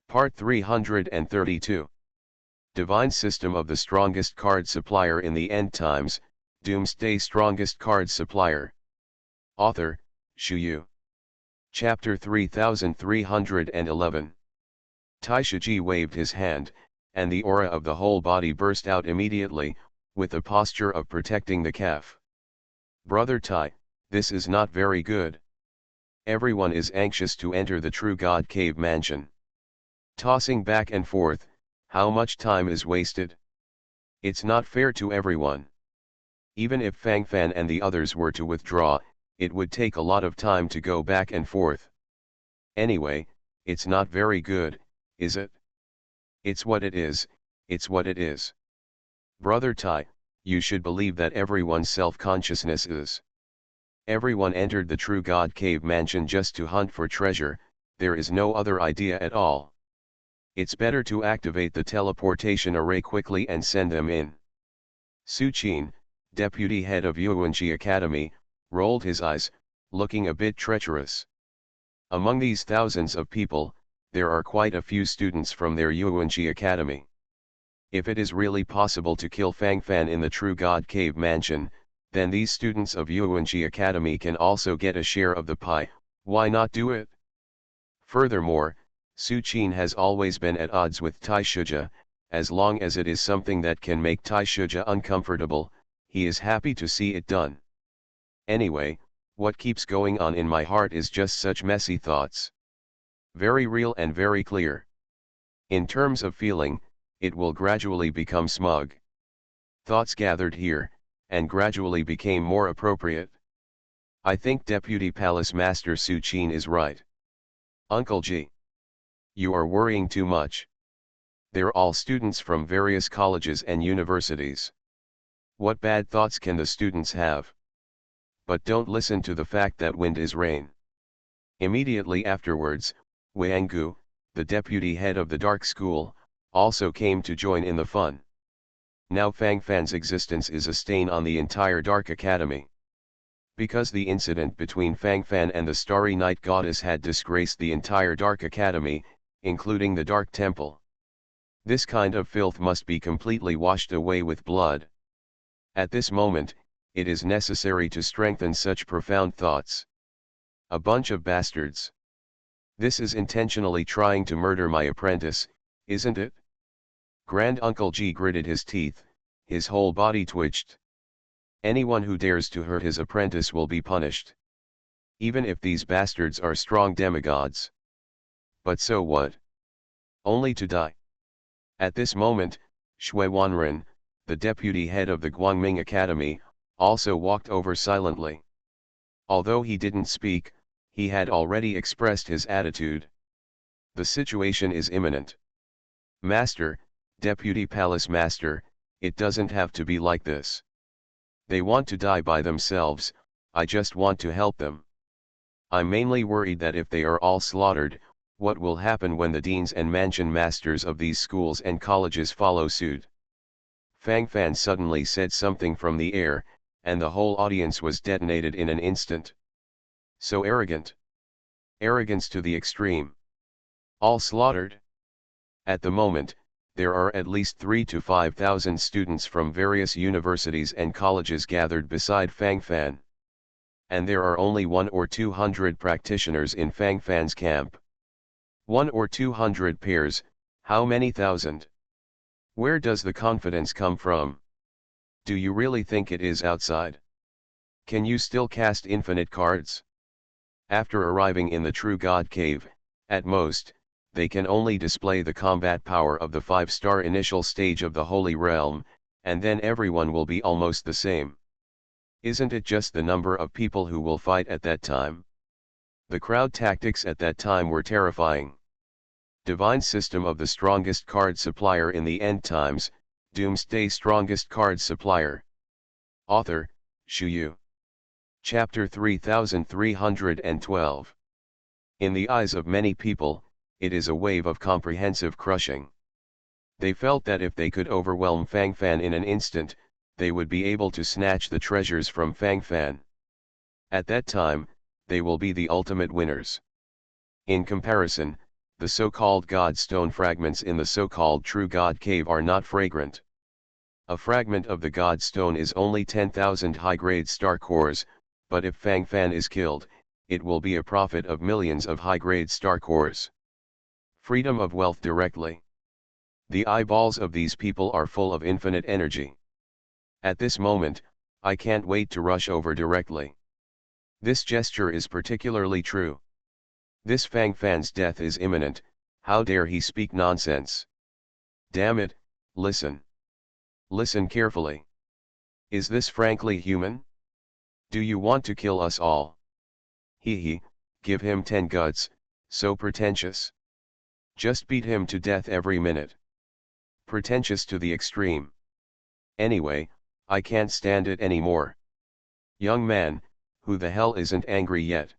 Part 332. Divine System of the Strongest Card Supplier in the End Times, Doomsday Strongest Card Supplier. Author, Shu. Chapter 3311. Taishuji waved his hand, and the aura of the whole body burst out immediately, with the posture of protecting the calf. Brother Tai, this is not very good. Everyone is anxious to enter the True God Cave Mansion. Tossing back and forth, how much time is wasted? It's not fair to everyone. Even if Fang Fan and the others were to withdraw, it would take a lot of time to go back and forth. Anyway, it's not very good, is it? It's what it is, it's what it is. Brother Tai, you should believe that everyone's self-consciousness is. Everyone entered the True God Cave Mansion just to hunt for treasure, there is no other idea at all. It's better to activate the teleportation array quickly and send them in. Su Qin, deputy head of Yuanji Academy, rolled his eyes, looking a bit treacherous. Among these thousands of people, there are quite a few students from their Yuanji Academy. If it is really possible to kill Fang Fan in the True God Cave Mansion, then these students of Yuanji Academy can also get a share of the pie, why not do it? Furthermore, Su Qin has always been at odds with Taishuji. As long as it is something that can make Taishuji uncomfortable, he is happy to see it done. Anyway, what keeps going on in my heart is just such messy thoughts. Very real and very clear. In terms of feeling, it will gradually become smug. Thoughts gathered here, and gradually became more appropriate. I think Deputy Palace Master Su Qin is right. Uncle G. You are worrying too much. They're all students from various colleges and universities. What bad thoughts can the students have? But don't listen to the fact that wind is rain. Immediately afterwards, Wang, the deputy head of the dark school, also came to join in the fun. Now Fang Fan's existence is a stain on the entire Dark Academy. Because the incident between Fang Fan and the Starry Night Goddess had disgraced the entire Dark Academy, including the Dark Temple. This kind of filth must be completely washed away with blood. At this moment, it is necessary to strengthen such profound thoughts. A bunch of bastards. This is intentionally trying to murder my apprentice, isn't it? Grand Uncle G gritted his teeth, his whole body twitched. Anyone who dares to hurt his apprentice will be punished. Even if these bastards are strong demigods. But so what? Only to die. At this moment, Shui Wanren, the deputy head of the Guangming Academy, also walked over silently. Although he didn't speak, he had already expressed his attitude. The situation is imminent. Master, Deputy Palace Master, it doesn't have to be like this. They want to die by themselves, I just want to help them. I'm mainly worried that if they are all slaughtered, what will happen when the deans and mansion masters of these schools and colleges follow suit? Fang Fan suddenly said something from the air, and the whole audience was detonated in an instant. So arrogant. Arrogance to the extreme. All slaughtered? At the moment, there are at least 3,000 to 5,000 students from various universities and colleges gathered beside Fang Fan. And there are only 100 or 200 practitioners in Fang Fan's camp. 100 or 200 pairs, how many thousand? Where does the confidence come from? Do you really think it is outside? Can you still cast infinite cards? After arriving in the True God Cave, at most, they can only display the combat power of the 5-star initial stage of the Holy Realm, and then everyone will be almost the same. Isn't it just the number of people who will fight at that time? The crowd tactics at that time were terrifying. Divine System of the Strongest Card Supplier in the End Times, Doomsday Strongest Card Supplier. Author, Shu. Chapter 3312. In the eyes of many people, it is a wave of comprehensive crushing. They felt that if they could overwhelm Fang Fan in an instant, they would be able to snatch the treasures from Fang Fan. At that time, they will be the ultimate winners. In comparison, the so-called God stone fragments in the so-called true God cave are not fragrant. A fragment of the God stone is only 10,000 high-grade star cores, but if Fang Fan is killed, it will be a profit of millions of high-grade star cores. Freedom of wealth directly. The eyeballs of these people are full of infinite energy. At this moment, I can't wait to rush over directly. This gesture is particularly true. This Fang Fan's death is imminent, how dare he speak nonsense? Damn it, listen. Listen carefully. Is this frankly human? Do you want to kill us all? He, give him 10 guts, so pretentious. Just beat him to death every minute. Pretentious to the extreme. Anyway, I can't stand it anymore. Young man, who the hell isn't angry yet?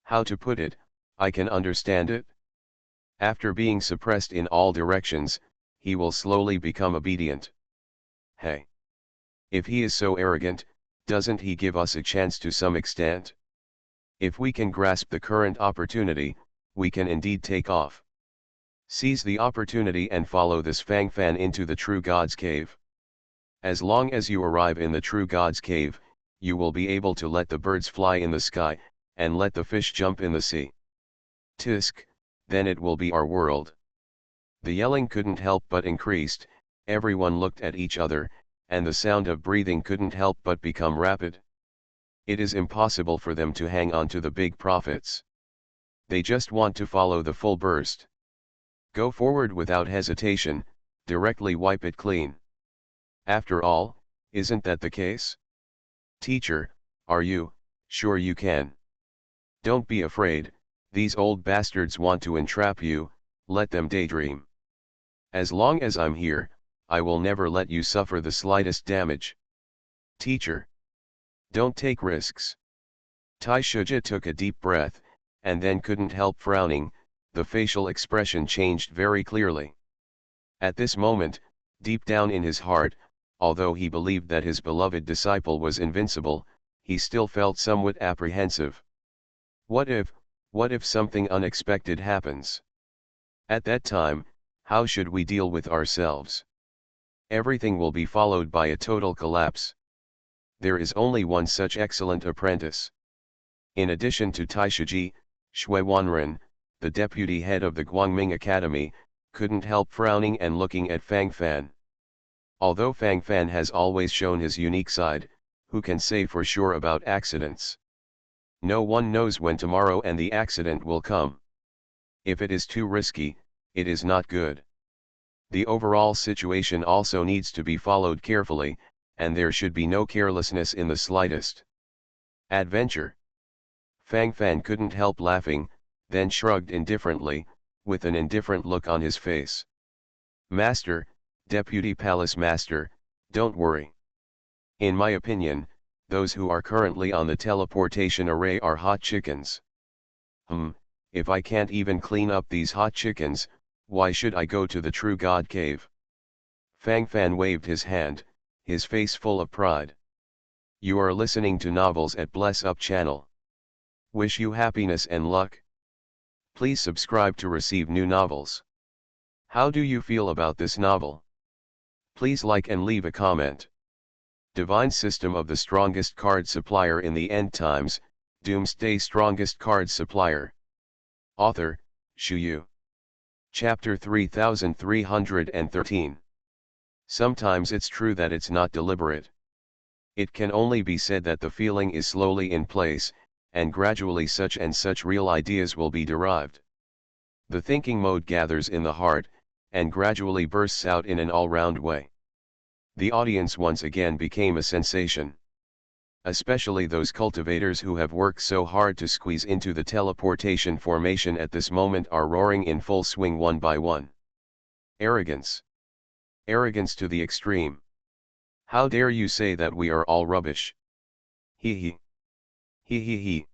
How to put it, I can understand it. After being suppressed in all directions, he will slowly become obedient. Hey. If he is so arrogant, doesn't he give us a chance to some extent? If we can grasp the current opportunity, we can indeed take off. Seize the opportunity and follow this Fang Fan into the true God's cave. As long as you arrive in the true God's cave, you will be able to let the birds fly in the sky, and let the fish jump in the sea. Tisk, then it will be our world. The yelling couldn't help but increased, everyone looked at each other, and the sound of breathing couldn't help but become rapid. It is impossible for them to hang on to the big profits. They just want to follow the full burst. Go forward without hesitation, directly wipe it clean. After all, isn't that the case? Teacher, are you sure you can? Don't be afraid, these old bastards want to entrap you, let them daydream. As long as I'm here, I will never let you suffer the slightest damage. Teacher. Don't take risks. Tai Shuja took a deep breath, and then couldn't help frowning, the facial expression changed very clearly. At this moment, deep down in his heart, although he believed that his beloved disciple was invincible, he still felt somewhat apprehensive. What if something unexpected happens? At that time, how should we deal with ourselves? Everything will be followed by a total collapse. There is only one such excellent apprentice. In addition to Taishuji, Shui Wanren, the deputy head of the Guangming Academy, couldn't help frowning and looking at Fang Fan. Although Fang Fan has always shown his unique side, who can say for sure about accidents? No one knows when tomorrow and the accident will come. If it is too risky, it is not good. The overall situation also needs to be followed carefully, and there should be no carelessness in the slightest. Adventure. Fang Fan couldn't help laughing, then shrugged indifferently, with an indifferent look on his face. Master, Deputy Palace Master, don't worry. In my opinion, those who are currently on the teleportation array are hot chickens. If I can't even clean up these hot chickens, why should I go to the true God cave? Fang Fan waved his hand, his face full of pride. You are listening to Novels at Bless Up channel. Wish you happiness and luck. Please subscribe to receive new novels. How do you feel about this novel? Please like and leave a comment. Divine System of the Strongest Card Supplier in the End Times, Doomsday Strongest Card Supplier. Author, Shu Yu. Chapter 3313. Sometimes it's true that it's not deliberate. It can only be said that the feeling is slowly in place, and gradually such and such real ideas will be derived. The thinking mode gathers in the heart, and gradually bursts out in an all-round way. The audience once again became a sensation. Especially those cultivators who have worked so hard to squeeze into the teleportation formation at this moment are roaring in full swing one by one. Arrogance. Arrogance to the extreme. How dare you say that we are all rubbish? He he. He he he.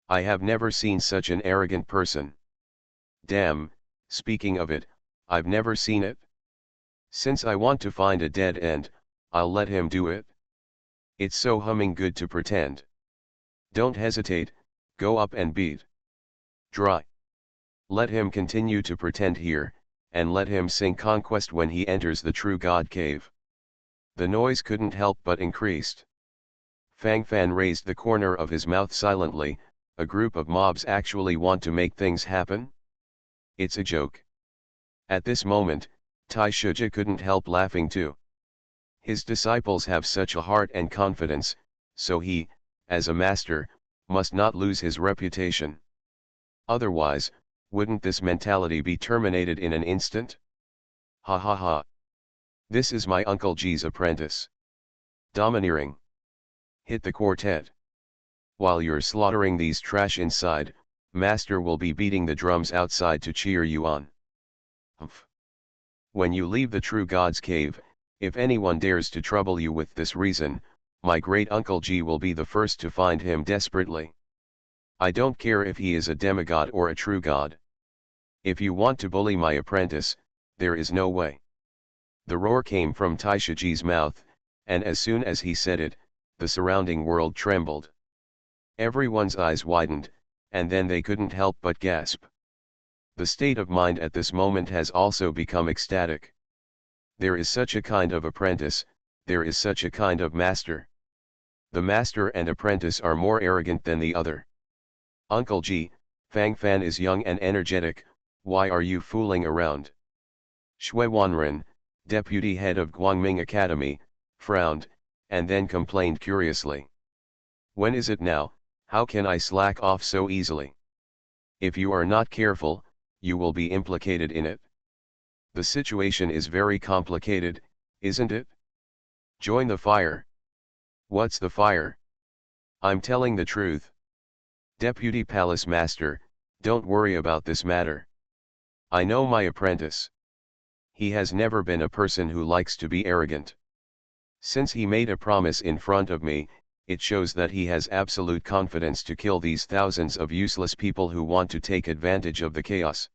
I have never seen such an arrogant person. Damn, speaking of it, I've never seen it. Since I want to find a dead end, I'll let him do it. It's so humming good to pretend. Don't hesitate, go up and beat. Dry. Let him continue to pretend here, and let him sing conquest when he enters the true God cave. The noise couldn't help but increased. Fang Fan raised the corner of his mouth silently. A group of mobs actually want to make things happen? It's a joke. At this moment, Tai Shuji couldn't help laughing too. His disciples have such a heart and confidence, so he, as a master, must not lose his reputation. Otherwise, wouldn't this mentality be terminated in an instant? Ha ha ha. This is my Uncle G's apprentice. Domineering. Hit the quartet. While you're slaughtering these trash inside, Master will be beating the drums outside to cheer you on. Humph. When you leave the true God's cave, if anyone dares to trouble you with this reason, my great Uncle G will be the first to find him desperately. I don't care if he is a demigod or a true god. If you want to bully my apprentice, there is no way. The roar came from Taishiji's mouth, and as soon as he said it, the surrounding world trembled. Everyone's eyes widened, and then they couldn't help but gasp. The state of mind at this moment has also become ecstatic. There is such a kind of apprentice, there is such a kind of master. The master and apprentice are more arrogant than the other. Uncle G, Fang Fan is young and energetic, why are you fooling around? Shui Wanren, deputy head of Guangming Academy, frowned, and then complained curiously. When is it now? How can I slack off so easily? If you are not careful, you will be implicated in it. The situation is very complicated, isn't it? Join the fire. What's the fire? I'm telling the truth. Deputy Palace Master, don't worry about this matter. I know my apprentice. He has never been a person who likes to be arrogant. Since he made a promise in front of me, it shows that he has absolute confidence to kill these thousands of useless people who want to take advantage of the chaos.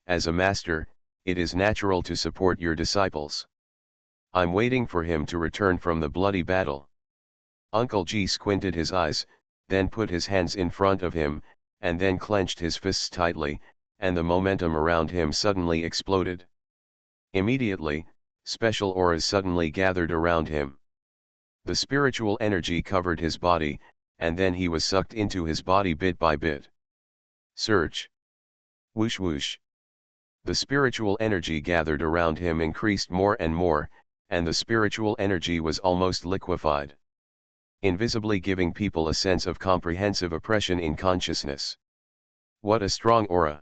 As a master, it is natural to support your disciples. I'm waiting for him to return from the bloody battle. Uncle G squinted his eyes, then put his hands in front of him, and then clenched his fists tightly, and the momentum around him suddenly exploded. Immediately, special auras suddenly gathered around him. The spiritual energy covered his body, and then he was sucked into his body bit by bit. Surge. Whoosh whoosh. The spiritual energy gathered around him increased more and more, and the spiritual energy was almost liquefied, invisibly giving people a sense of comprehensive oppression in consciousness. What a strong aura!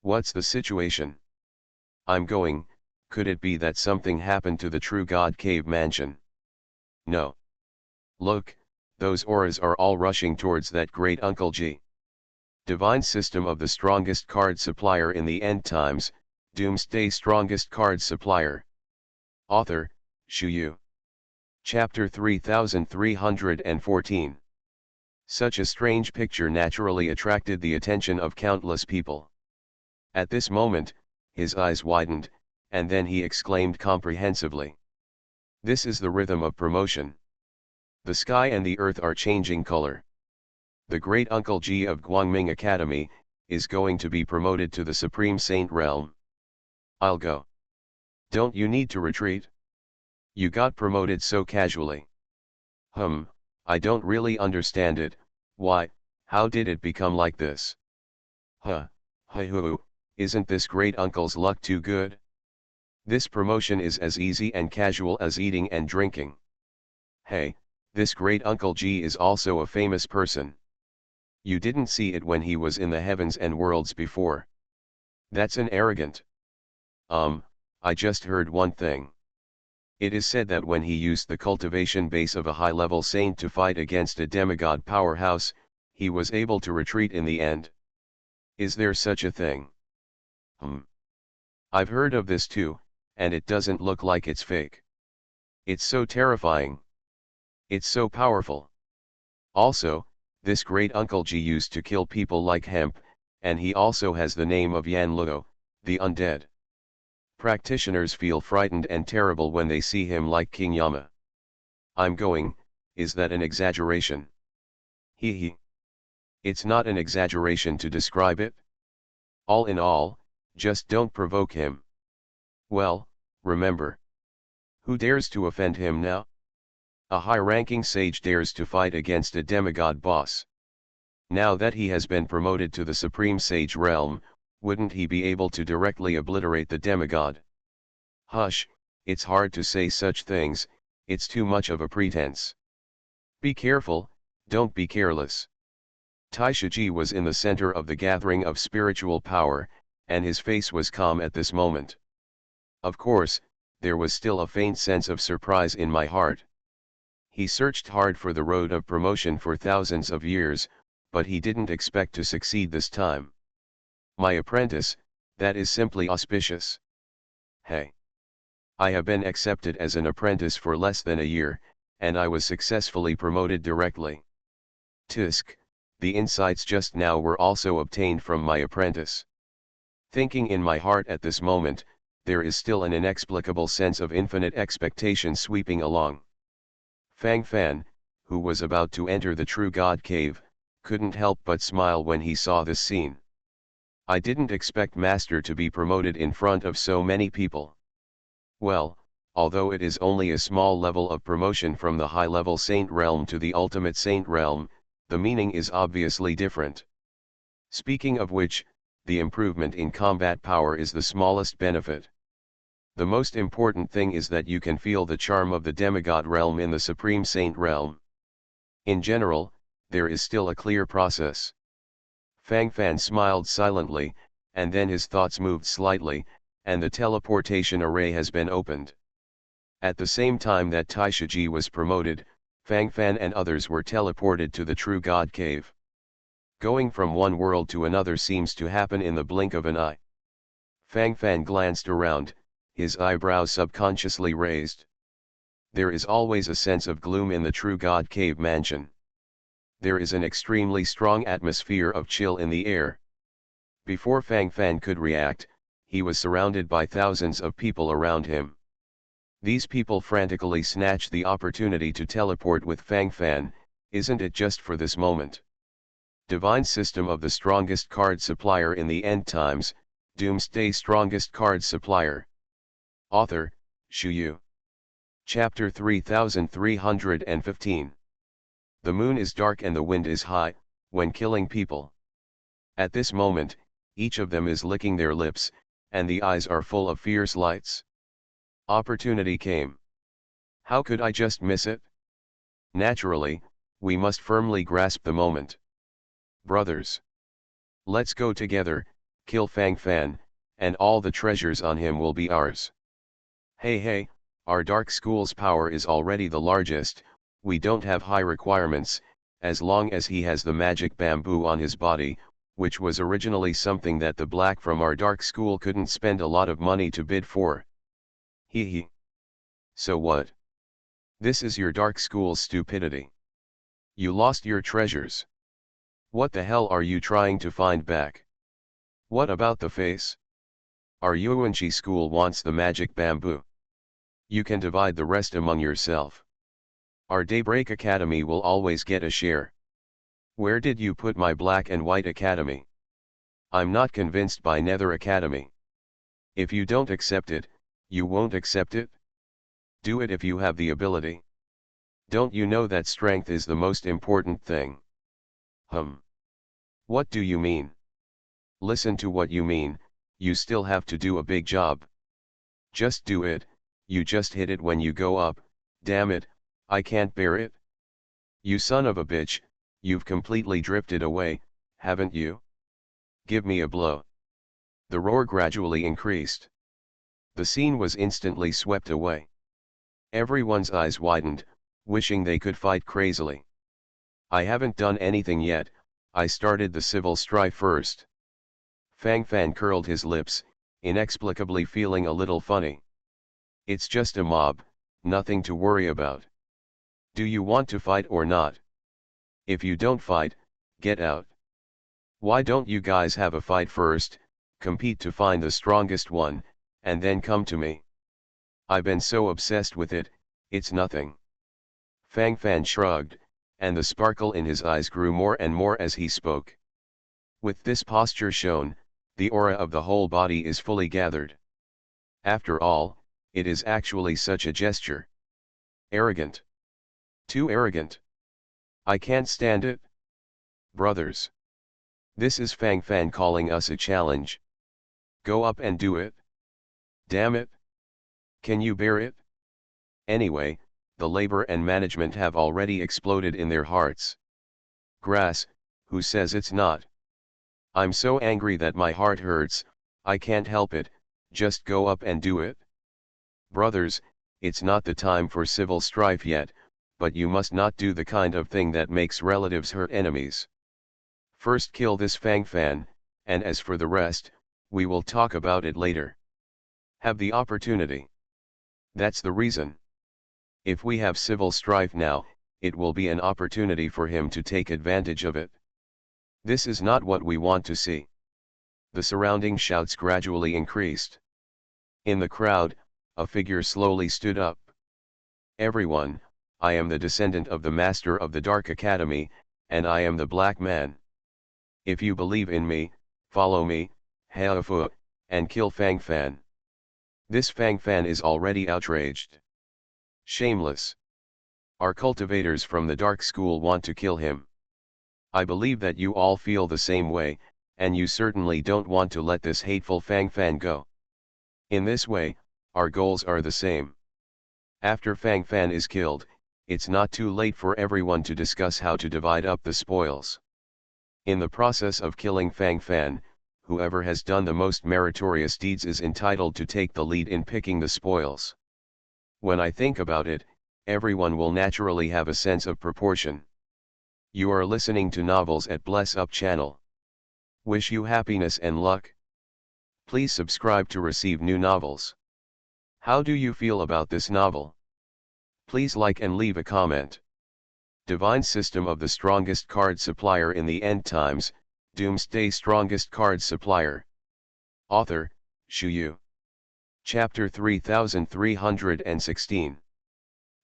What's the situation? I'm going, could it be that something happened to the true God cave mansion? No. Look, those auras are all rushing towards that great Uncle G. Divine system of the strongest card supplier in the end times, Doomsday strongest card supplier. Author, Shu Yu. Chapter 3314. Such a strange picture naturally attracted the attention of countless people. At this moment, his eyes widened, and then he exclaimed comprehensively. This is the rhythm of promotion. The sky and the earth are changing color. The great Uncle G of Guangming Academy is going to be promoted to the Supreme Saint realm. I'll go. Don't you need to retreat? You got promoted so casually. I don't really understand it. Why, how did it become like this? Isn't this great uncle's luck too good? This promotion is as easy and casual as eating and drinking. Hey, this great Uncle G is also a famous person. You didn't see it when he was in the heavens and worlds before. That's an arrogant. I just heard one thing. It is said that when he used the cultivation base of a high-level saint to fight against a demigod powerhouse, he was able to retreat in the end. Is there such a thing? I've heard of this too, and it doesn't look like it's fake. It's so terrifying. It's so powerful. Also, this great Uncle G used to kill people like hemp, and he also has the name of Yan Luo, the undead. Practitioners feel frightened and terrible when they see him like King Yama. I'm going, is that an exaggeration? It's not an exaggeration to describe it. All in all, just don't provoke him. Well, remember. Who dares to offend him now? A high-ranking sage dares to fight against a demigod boss. Now that he has been promoted to the Supreme Sage realm, wouldn't he be able to directly obliterate the demigod? Hush, it's hard to say such things, it's too much of a pretense. Be careful, don't be careless. Taishaji was in the center of the gathering of spiritual power, and his face was calm at this moment. Of course, there was still a faint sense of surprise in my heart. He searched hard for the road of promotion for thousands of years, but he didn't expect to succeed this time. My apprentice, that is simply auspicious. Hey! I have been accepted as an apprentice for less than a year, and I was successfully promoted directly. Tisk, the insights just now were also obtained from my apprentice. Thinking in my heart at this moment, there is still an inexplicable sense of infinite expectation sweeping along. Fang Fan, who was about to enter the True God Cave, couldn't help but smile when he saw this scene. I didn't expect Master to be promoted in front of so many people. Well, although it is only a small level of promotion from the high-level Saint realm to the ultimate Saint realm, the meaning is obviously different. Speaking of which, the improvement in combat power is the smallest benefit. The most important thing is that you can feel the charm of the demigod realm in the Supreme Saint realm. In general, there is still a clear process. Fang Fan smiled silently, and then his thoughts moved slightly, and the teleportation array has been opened. At the same time that Taishaji was promoted, Fang Fan and others were teleported to the True God Cave. Going from one world to another seems to happen in the blink of an eye. Fang Fan glanced around, his eyebrows subconsciously raised. There is always a sense of gloom in the True God Cave mansion. There is an extremely strong atmosphere of chill in the air. Before Fang Fan could react, he was surrounded by thousands of people around him. These people frantically snatched the opportunity to teleport with Fang Fan, isn't it just for this moment? Divine System of the Strongest Card Supplier in the End Times, Doomsday Strongest Card Supplier. Author, Shuyu. Chapter 3315. The moon is dark and the wind is high, when killing people. At this moment, each of them is licking their lips, and the eyes are full of fierce lights. Opportunity came. How could I just miss it? Naturally, we must firmly grasp the moment. Brothers. Let's go together, kill Fang Fan, and all the treasures on him will be ours. Hey, our Dark School's power is already the largest, we don't have high requirements, as long as he has the magic bamboo on his body, which was originally something that the Black from our Dark School couldn't spend a lot of money to bid for. Hee. So what? This is your Dark School's stupidity. You lost your treasures. What the hell are you trying to find back? What about the face? Our Yuanchi school wants the magic bamboo. You can divide the rest among yourself. Our Daybreak Academy will always get a share. Where did you put my Black and White Academy? I'm not convinced by Nether Academy. If you don't accept it, you won't accept it? Do it if you have the ability. Don't you know that strength is the most important thing? What do you mean? Listen to what you mean, you still have to do a big job. Just do it, you just hit it when you go up, damn it, I can't bear it. You son of a bitch, you've completely drifted away, haven't you? Give me a blow. The roar gradually increased. The scene was instantly swept away. Everyone's eyes widened, wishing they could fight crazily. I haven't done anything yet, I started the civil strife first. Fang Fan curled his lips, inexplicably feeling a little funny. It's just a mob, nothing to worry about. Do you want to fight or not? If you don't fight, get out. Why don't you guys have a fight first, compete to find the strongest one, and then come to me? I've been so obsessed with it, it's nothing. Fang Fan shrugged, and the sparkle in his eyes grew more and more as he spoke. With this posture shown, The aura of the whole body is fully gathered. After all, it is actually such a gesture. Arrogant. Too arrogant. I can't stand it. Brothers. This is Fang Fan calling us a challenge. Go up and do it. Damn it. Can you bear it? Anyway, the labor and management have already exploded in their hearts. Grass, who says it's not? I'm so angry that my heart hurts, I can't help it, just go up and do it. Brothers, it's not the time for civil strife yet, but you must not do the kind of thing that makes relatives hurt enemies. First kill this Fang Fan, and as for the rest, we will talk about it later. Have the opportunity. That's the reason. If we have civil strife now, it will be an opportunity for him to take advantage of it. This is not what we want to see. The surrounding shouts gradually increased. In the crowd, a figure slowly stood up. Everyone, I am the descendant of the Master of the Dark Academy, and I am the Black Man. If you believe in me, follow me, Haofu, and kill Fang Fan. This Fang Fan is already outraged. Shameless. Our cultivators from the Dark School want to kill him. I believe that you all feel the same way, and you certainly don't want to let this hateful Fang Fan go. In this way, our goals are the same. After Fang Fan is killed, it's not too late for everyone to discuss how to divide up the spoils. In the process of killing Fang Fan, whoever has done the most meritorious deeds is entitled to take the lead in picking the spoils. When I think about it, everyone will naturally have a sense of proportion. You are listening to Novels at Bless Up channel. Wish you happiness and luck. Please subscribe to receive new novels. How do you feel about this novel? Please like and leave a comment. Divine System of the Strongest Card Supplier in the End Times, Doomsday Strongest Card Supplier. Author, Shu Yu. Chapter 3316.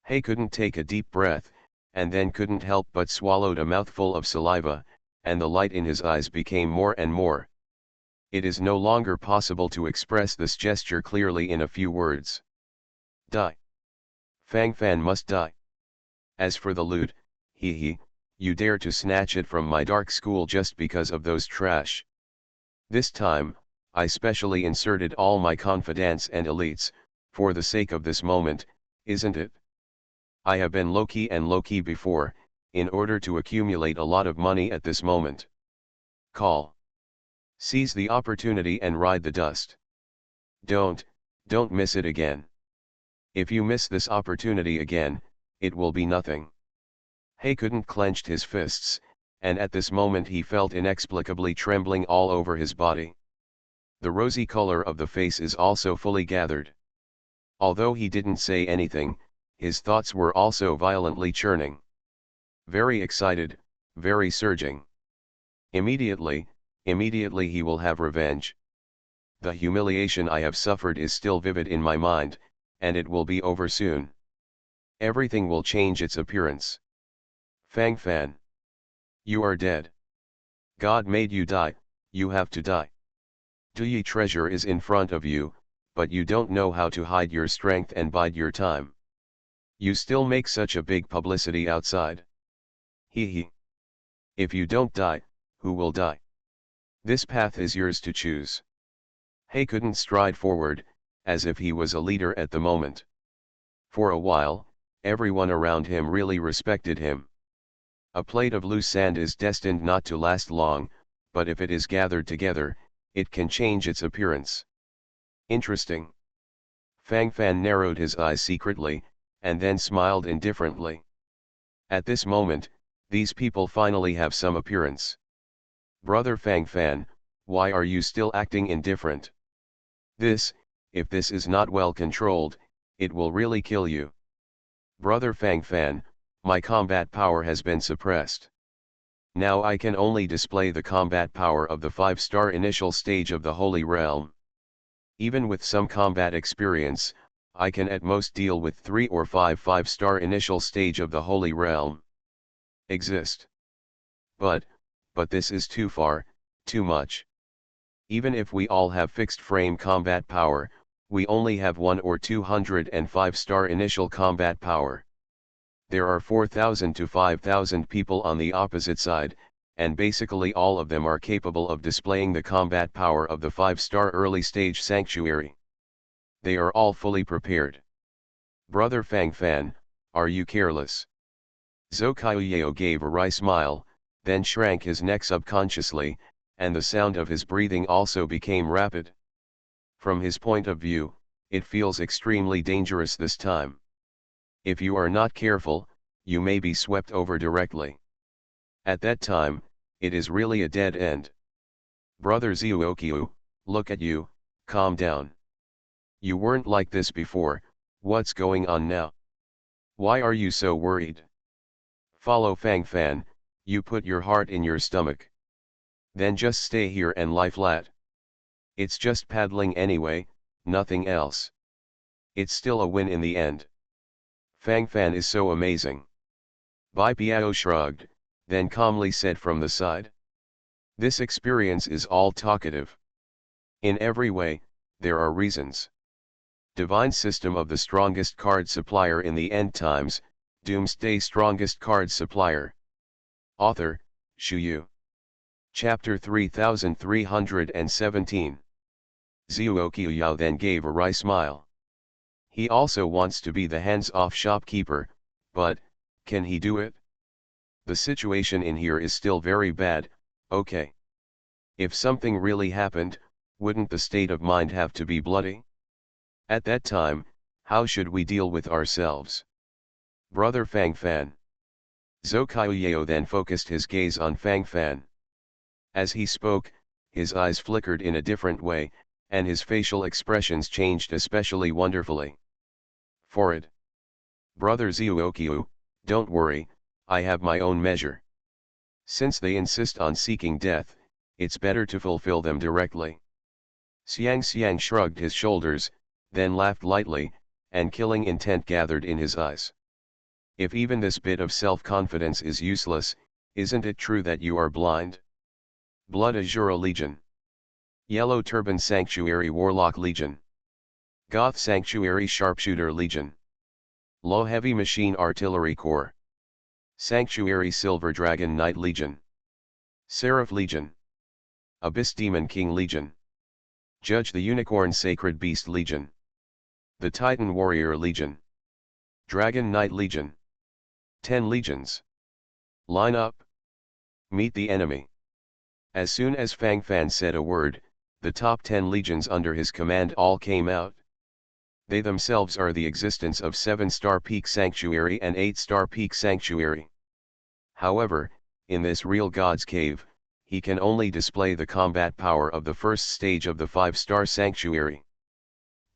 He couldn't take a deep breath, and then couldn't help but swallowed a mouthful of saliva, and the light in his eyes became more and more. It is no longer possible to express this gesture clearly in a few words. Die. Fang Fan must die. As for the loot, you dare to snatch it from my dark school just because of those trash. This time, I specially inserted all my confidants and elites, for the sake of this moment, isn't it? I have been low-key and low-key before, in order to accumulate a lot of money at this moment. Call. Seize the opportunity and ride the dust. Don't miss it again. If you miss this opportunity again, it will be nothing. He couldn't clenched his fists, and at this moment he felt inexplicably trembling all over his body. The rosy color of the face is also fully gathered. Although he didn't say anything, his thoughts were also violently churning. Very excited, very surging. Immediately he will have revenge. The humiliation I have suffered is still vivid in my mind, and it will be over soon. Everything will change its appearance. Fang Fan. You are dead. God made you die, you have to die. Yi treasure is in front of you, but you don't know how to hide your strength and bide your time. You still make such a big publicity outside. If you don't die, who will die? This path is yours to choose. He couldn't stride forward, as if he was a leader at the moment. For a while, everyone around him really respected him. A plate of loose sand is destined not to last long, but if it is gathered together, it can change its appearance. Interesting. Fang Fan narrowed his eyes secretly, and then smiled indifferently. At this moment, these people finally have some appearance. Brother Fang Fan, why are you still acting indifferent? If this is not well controlled, it will really kill you. Brother Fang Fan, my combat power has been suppressed. Now I can only display the combat power of the 5-star initial stage of the Holy Realm. Even with some combat experience, I can at most deal with 3 or 5 5-star initial stage of the Holy Realm. Exist. But this is too far, too much. Even if we all have fixed frame combat power, we only have 1 or 205-star initial combat power. There are 4,000 to 5,000 people on the opposite side, and basically all of them are capable of displaying the combat power of the 5-star early stage sanctuary. They are all fully prepared. Brother Fang Fan, are you careless? Zhou Qiuyao gave a wry smile, then shrank his neck subconsciously, and the sound of his breathing also became rapid. From his point of view, it feels extremely dangerous this time. If you are not careful, you may be swept over directly. At that time, it is really a dead end. Brother Zhuoqiu, look at you, calm down. You weren't like this before, what's going on now? Why are you so worried? Follow Fang Fan, you put your heart in your stomach. Then just stay here and lie flat. It's just paddling anyway, nothing else. It's still a win in the end. Fang Fan is so amazing. Bai Piao shrugged, then calmly said from the side. This experience is all talkative. In every way, there are reasons. Divine system of the strongest card supplier in the end times, Doomsday strongest card supplier. Author, Shu Yu. Chapter 3317. Zhuoqiu then gave a wry smile. He also wants to be the hands-off shopkeeper, but, can he do it? The situation in here is still very bad, okay. If something really happened, wouldn't the state of mind have to be bloody? At that time, how should we deal with ourselves? Brother Fang Fan. Zhou Qiuyao then focused his gaze on Fang Fan. As he spoke, his eyes flickered in a different way, and his facial expressions changed especially wonderfully. Forward. Brother Zhuoqiu, don't worry, I have my own measure. Since they insist on seeking death, it's better to fulfill them directly. Xiang shrugged his shoulders, then laughed lightly, and killing intent gathered in his eyes. If even this bit of self-confidence is useless, isn't it true that you are blind? Blood Azura Legion. Yellow Turban Sanctuary Warlock Legion. Goth Sanctuary Sharpshooter Legion. Low Heavy Machine Artillery Corps. Sanctuary Silver Dragon Knight Legion. Seraph Legion. Abyss Demon King Legion. Judge the Unicorn Sacred Beast Legion. The Titan Warrior Legion. Dragon Knight Legion. 10 legions. Line up. Meet the enemy. As soon as Fang Fan said a word, the top 10 legions under his command all came out. They themselves are the existence of 7-star Peak Sanctuary and 8-star Peak Sanctuary. However, in this real God's Cave, he can only display the combat power of the first stage of the 5-star Sanctuary.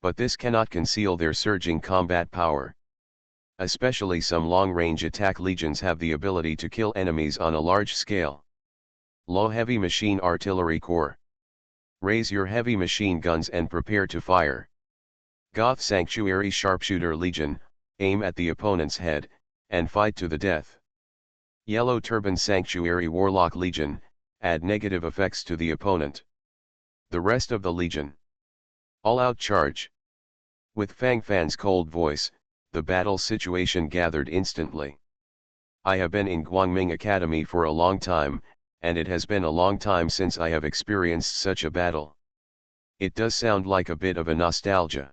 But this cannot conceal their surging combat power. Especially some long-range attack legions have the ability to kill enemies on a large scale. Low Heavy Machine Artillery Corps. Raise your heavy machine guns and prepare to fire. Goth Sanctuary Sharpshooter Legion, aim at the opponent's head, and fight to the death. Yellow Turban Sanctuary Warlock Legion, add negative effects to the opponent. The rest of the Legion. All-out charge. With Fang Fan's cold voice, the battle situation gathered instantly. I have been in Guangming Academy for a long time, and it has been a long time since I have experienced such a battle. It does sound like a bit of a nostalgia.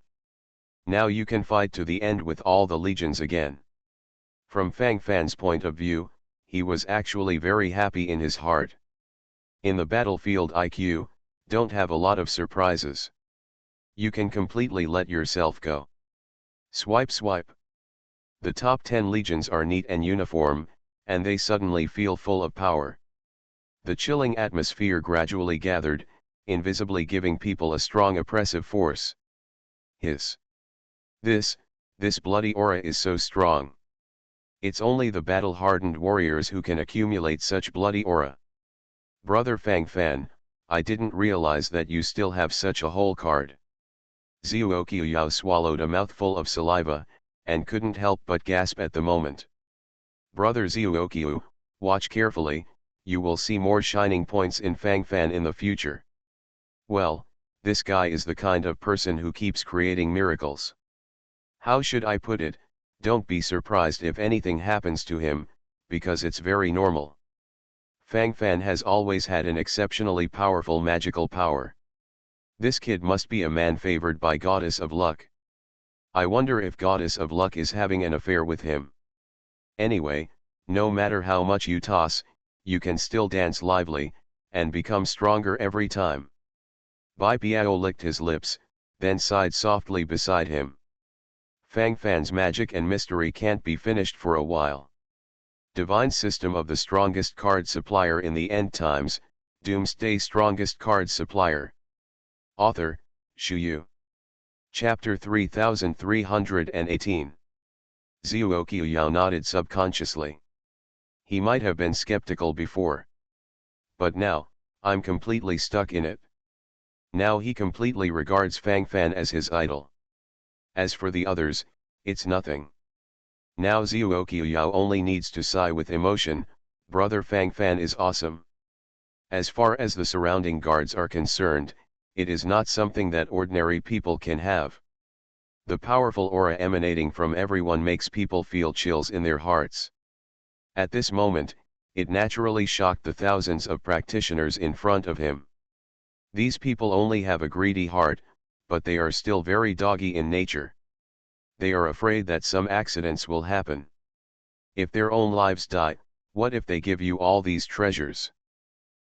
Now you can fight to the end with all the legions again. From Fang Fan's point of view, he was actually very happy in his heart. In the battlefield IQ, don't have a lot of surprises. You can completely let yourself go. Swipe swipe. The top 10 legions are neat and uniform, and they suddenly feel full of power. The chilling atmosphere gradually gathered, invisibly giving people a strong oppressive force. This bloody aura is so strong. It's only the battle-hardened warriors who can accumulate such bloody aura. Brother Fang Fan, I didn't realize that you still have such a whole card. Zhuoqiu swallowed a mouthful of saliva, and couldn't help but gasp at the moment. Brother Zhuoqiu, watch carefully, you will see more shining points in Fang Fan in the future. Well, this guy is the kind of person who keeps creating miracles. How should I put it? Don't be surprised if anything happens to him, because it's very normal. Fang Fan has always had an exceptionally powerful magical power. This kid must be a man favored by Goddess of Luck. I wonder if Goddess of Luck is having an affair with him. Anyway, no matter how much you toss, you can still dance lively, and become stronger every time. Bai Piao licked his lips, then sighed softly beside him. Fang Fan's magic and mystery can't be finished for a while. Divine System of the Strongest Card Supplier in the End Times, Doomsday Strongest Card Supplier. Author, Shu Yu. Chapter 3318. Zhuo Qiuyao nodded subconsciously. He might have been skeptical before. But now, I'm completely stuck in it. Now he completely regards Fang Fan as his idol. As for the others, it's nothing. Now Zhuo Qiuyao only needs to sigh with emotion, brother Fang Fan is awesome. As far as the surrounding guards are concerned, it is not something that ordinary people can have. The powerful aura emanating from everyone makes people feel chills in their hearts. At this moment, it naturally shocked the thousands of practitioners in front of him. These people only have a greedy heart, but they are still very doggy in nature. They are afraid that some accidents will happen. If their own lives die, what if they give you all these treasures?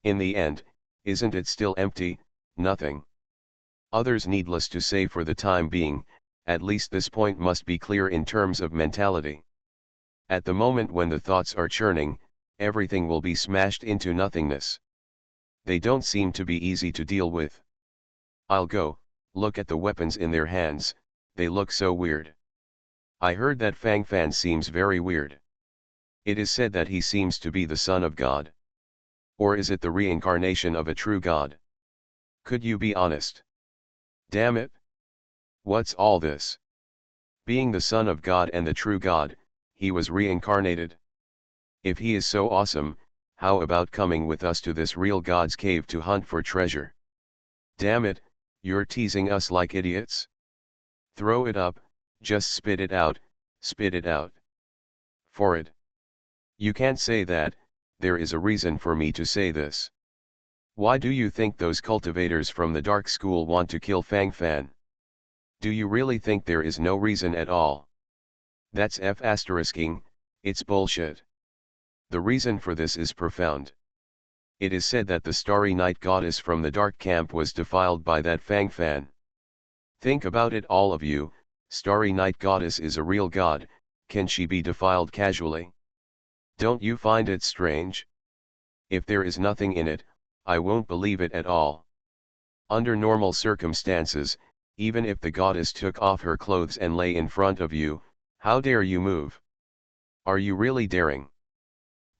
In the end, isn't it still empty? Nothing. Others, needless to say for the time being, at least this point must be clear in terms of mentality. At the moment when the thoughts are churning, everything will be smashed into nothingness. They don't seem to be easy to deal with. I'll go, look at the weapons in their hands, they look so weird. I heard that Fang Fan seems very weird. It is said that he seems to be the son of God. Or is it the reincarnation of a true God? Could you be honest? Damn it! What's all this? Being the son of God and the true God, he was reincarnated. If he is so awesome, how about coming with us to this real God's cave to hunt for treasure? Damn it, you're teasing us like idiots? Throw it up, just spit it out, spit it out. For it. You can't say that, there is a reason for me to say this. Why do you think those cultivators from the Dark School want to kill Fang Fan? Do you really think there is no reason at all? That's f***ing, it's bullshit. The reason for this is profound. It is said that the Starry Night Goddess from the Dark Camp was defiled by that Fang Fan. Think about it, all of you. Starry Night Goddess is a real god, can she be defiled casually? Don't you find it strange? If there is nothing in it, I won't believe it at all. Under normal circumstances, even if the goddess took off her clothes and lay in front of you, how dare you move? Are you really daring?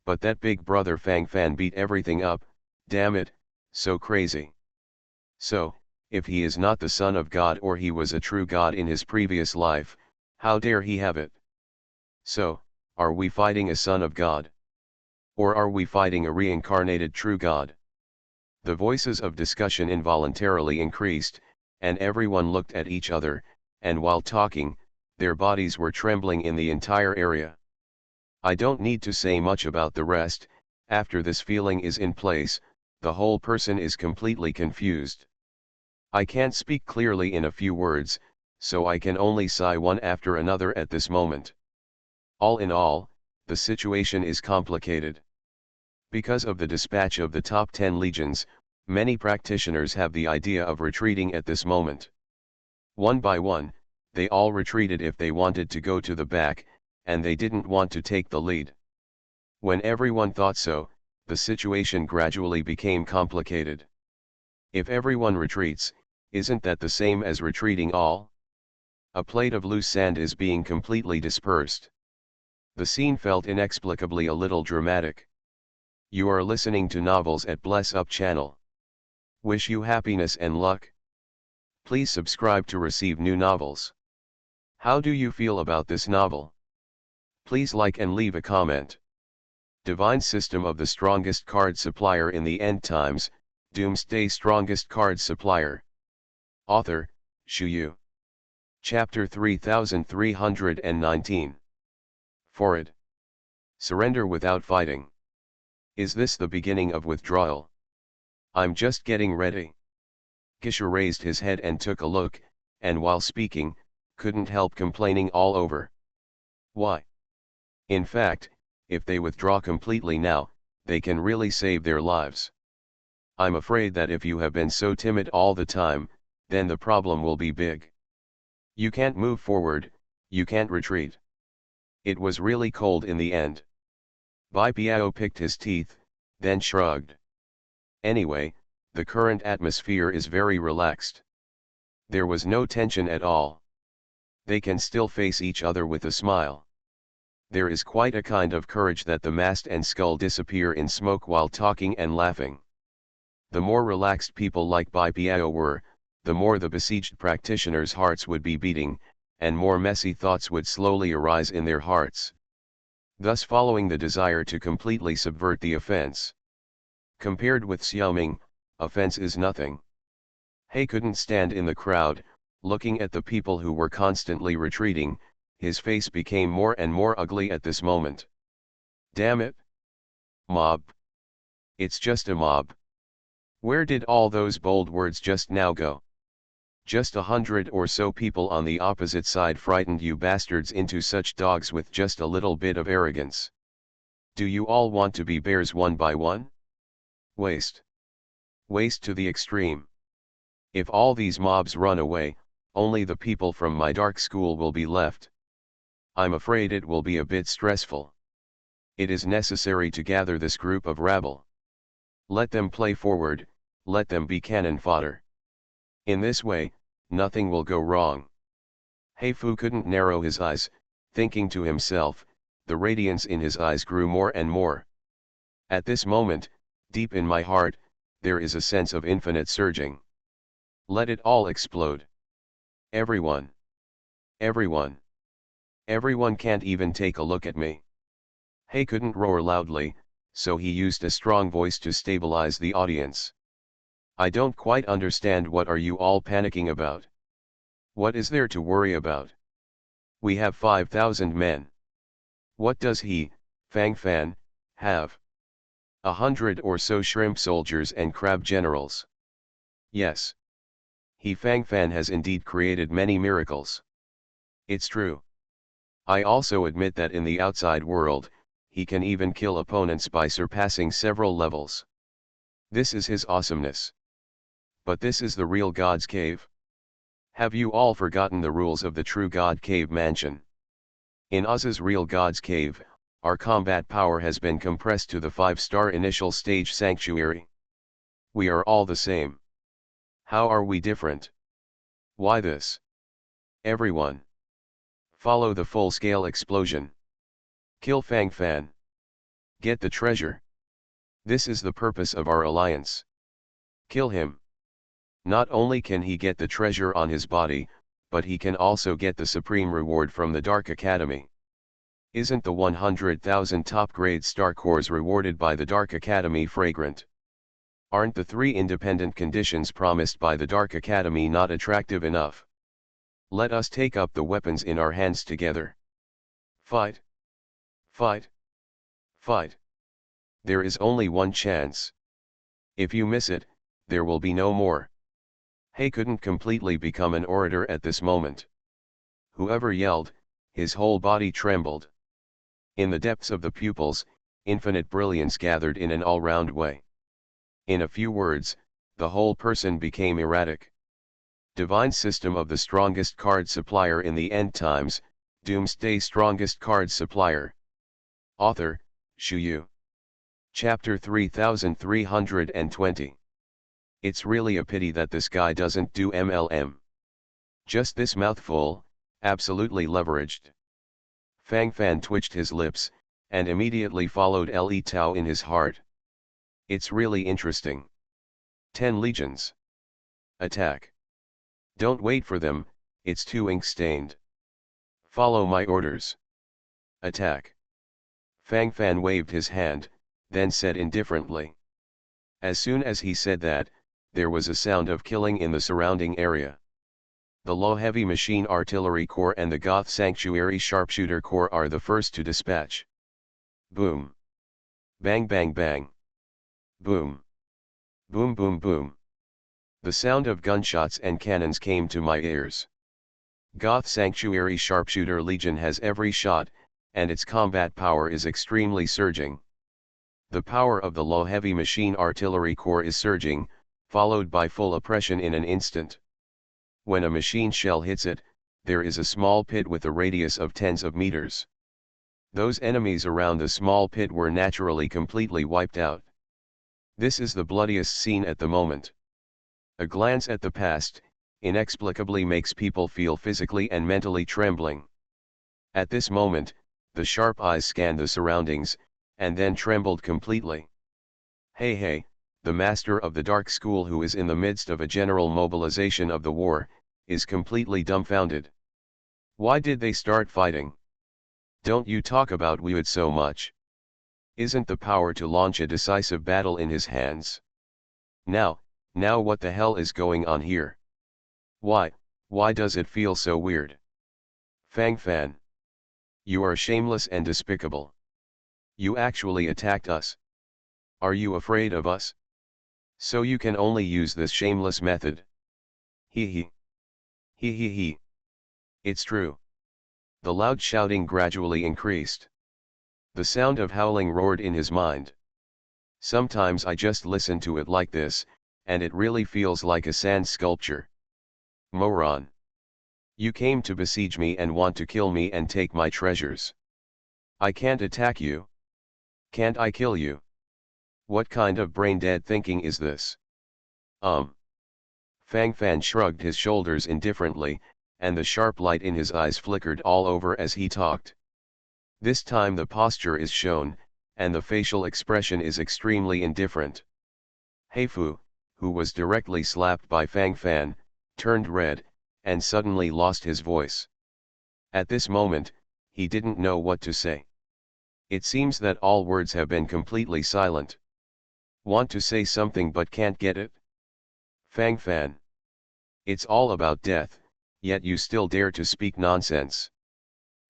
But that big brother Fang Fan beat everything up, damn it, so crazy. So, if he is not the son of God or he was a true god in his previous life, how dare he have it? So, are we fighting a son of God? Or are we fighting a reincarnated true God? The voices of discussion involuntarily increased, and everyone looked at each other, and while talking, their bodies were trembling in the entire area. I don't need to say much about the rest. After this feeling is in place, the whole person is completely confused. I can't speak clearly in a few words, so I can only sigh one after another at this moment. All in all, the situation is complicated. Because of the dispatch of the top 10 legions, many practitioners have the idea of retreating at this moment. One by one, they all retreated if they wanted to go to the back, and they didn't want to take the lead. When everyone thought so, the situation gradually became complicated. If everyone retreats, isn't that the same as retreating all? A plate of loose sand is being completely dispersed. The scene felt inexplicably a little dramatic. You are listening to Novels at Bless Up channel. Wish you happiness and luck. Please subscribe to receive new novels. How do you feel about this novel? Please like and leave a comment. Divine System of the Strongest Card Supplier in the End Times, Doomsday Strongest Card Supplier. Author, Shu Yu. Chapter 3319. Forward. Surrender without fighting. Is this the beginning of withdrawal? I'm just getting ready. Gisha raised his head and took a look, and while speaking, couldn't help complaining all over. Why? In fact, if they withdraw completely now, they can really save their lives. I'm afraid that if you have been so timid all the time, then the problem will be big. You can't move forward, you can't retreat. It was really cold in the end. Bai Piao picked his teeth, then shrugged. Anyway, the current atmosphere is very relaxed. There was no tension at all. They can still face each other with a smile. There is quite a kind of courage that the mast and skull disappear in smoke while talking and laughing. The more relaxed people like Bai Piao were, the more the besieged practitioners' hearts would be beating, and more messy thoughts would slowly arise in their hearts, thus following the desire to completely subvert the offense. Compared with Xiaoming, offense is nothing. He couldn't stand in the crowd, looking at the people who were constantly retreating. His face became more and more ugly at this moment. Damn it! Mob. It's just a mob. Where did all those bold words just now go? Just 100 or so people on the opposite side frightened you bastards into such dogs with just a little bit of arrogance. Do you all want to be bears one by one? Waste. Waste to the extreme. If all these mobs run away, only the people from my dark school will be left. I'm afraid it will be a bit stressful. It is necessary to gather this group of rabble. Let them play forward, let them be cannon fodder. In this way, nothing will go wrong. He Fu couldn't narrow his eyes, thinking to himself. The radiance in his eyes grew more and more. At this moment, deep in my heart, there is a sense of infinite surging. Let it all explode. Everyone. Everyone. Everyone can't even take a look at me. He couldn't roar loudly, so he used a strong voice to stabilize the audience. I don't quite understand, what are you all panicking about? What is there to worry about? We have 5,000 men. What does he, Fang Fan, have? 100 or so shrimp soldiers and crab generals. Yes. He Fang Fan has indeed created many miracles. It's true. I also admit that in the outside world, he can even kill opponents by surpassing several levels. This is his awesomeness. But this is the real God's cave. Have you all forgotten the rules of the true God Cave Mansion? In Oz's real God's Cave, our combat power has been compressed to the 5-star initial stage sanctuary. We are all the same. How are we different? Why this? Everyone. Follow the full-scale explosion. Kill Fang Fan. Get the treasure. This is the purpose of our alliance. Kill him. Not only can he get the treasure on his body, but he can also get the supreme reward from the Dark Academy. Isn't the 100,000 top-grade star cores rewarded by the Dark Academy fragrant? Aren't the 3 independent conditions promised by the Dark Academy not attractive enough? Let us take up the weapons in our hands together. Fight. Fight. Fight. There is only one chance. If you miss it, there will be no more. He couldn't completely become an orator at this moment. Whoever yelled, his whole body trembled. In the depths of the pupils, infinite brilliance gathered in an all-round way. In a few words, the whole person became erratic. Divine system of the strongest card supplier in the end times, Doomsday Strongest Card Supplier. Author, Shu Yu. Chapter 3320. It's really a pity that this guy doesn't do MLM. Just this mouthful, absolutely leveraged. Fang Fan twitched his lips, and immediately followed Le Tao in his heart. It's really interesting. 10 legions. Attack. Don't wait for them, it's too ink-stained. Follow my orders. Attack. Fang Fan waved his hand, then said indifferently. As soon as he said that, there was a sound of killing in the surrounding area. The Low Heavy Machine Artillery Corps and the Goth Sanctuary Sharpshooter Corps are the first to dispatch. Boom. Bang bang bang. Boom. Boom boom boom. The sound of gunshots and cannons came to my ears. Goth Sanctuary Sharpshooter Legion has every shot, and its combat power is extremely surging. The power of the Low Heavy Machine Artillery Corps is surging, followed by full oppression in an instant. When a machine shell hits it, there is a small pit with a radius of tens of meters. Those enemies around the small pit were naturally completely wiped out. This is the bloodiest scene at the moment. A glance at the past, inexplicably makes people feel physically and mentally trembling. At this moment, the sharp eyes scanned the surroundings, and then trembled completely. Hey, the master of the dark school, who is in the midst of a general mobilization of the war, is completely dumbfounded. Why did they start fighting? Don't you talk about Weird so much. Isn't the power to launch a decisive battle in his hands? Now what the hell is going on here? Why does it feel so weird? Fang Fan. You are shameless and despicable. You actually attacked us. Are you afraid of us? So you can only use this shameless method. Hee hee. Hee hee hee. It's true. The loud shouting gradually increased. The sound of howling roared in his mind. Sometimes I just listen to it like this, and it really feels like a sand sculpture. Moron. You came to besiege me and want to kill me and take my treasures. I can't attack you. Can't I kill you? What kind of brain-dead thinking is this? Fang Fan shrugged his shoulders indifferently, and the sharp light in his eyes flickered all over as he talked. This time the posture is shown, and the facial expression is extremely indifferent. Heifu, who was directly slapped by Fang Fan, turned red, and suddenly lost his voice. At this moment, he didn't know what to say. It seems that all words have been completely silent. Want to say something but can't get it? Fang Fan. It's all about death, yet you still dare to speak nonsense.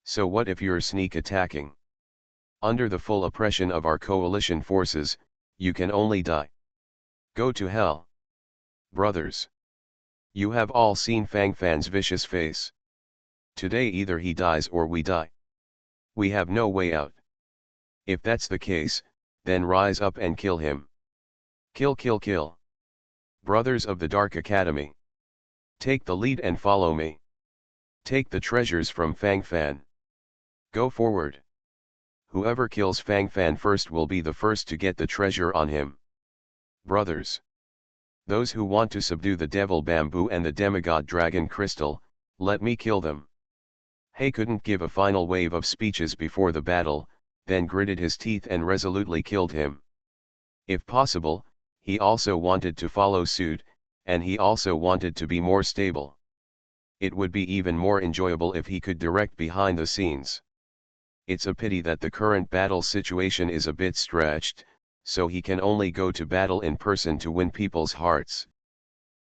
So what if you're sneak attacking? Under the full oppression of our coalition forces, you can only die. Go to hell. Brothers. You have all seen Fang Fan's vicious face. Today either he dies or we die. We have no way out. If that's the case, then rise up and kill him. Kill kill kill. Brothers of the Dark Academy. Take the lead and follow me. Take the treasures from Fang Fan. Go forward. Whoever kills Fang Fan first will be the first to get the treasure on him. Brothers. Those who want to subdue the Devil Bamboo and the Demigod Dragon Crystal, let me kill them. He couldn't give a final wave of speeches before the battle, then gritted his teeth and resolutely killed him. If possible, he also wanted to follow suit, and he also wanted to be more stable. It would be even more enjoyable if he could direct behind the scenes. It's a pity that the current battle situation is a bit stretched, so he can only go to battle in person to win people's hearts.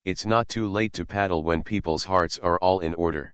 It's not too late to paddle when people's hearts are all in order.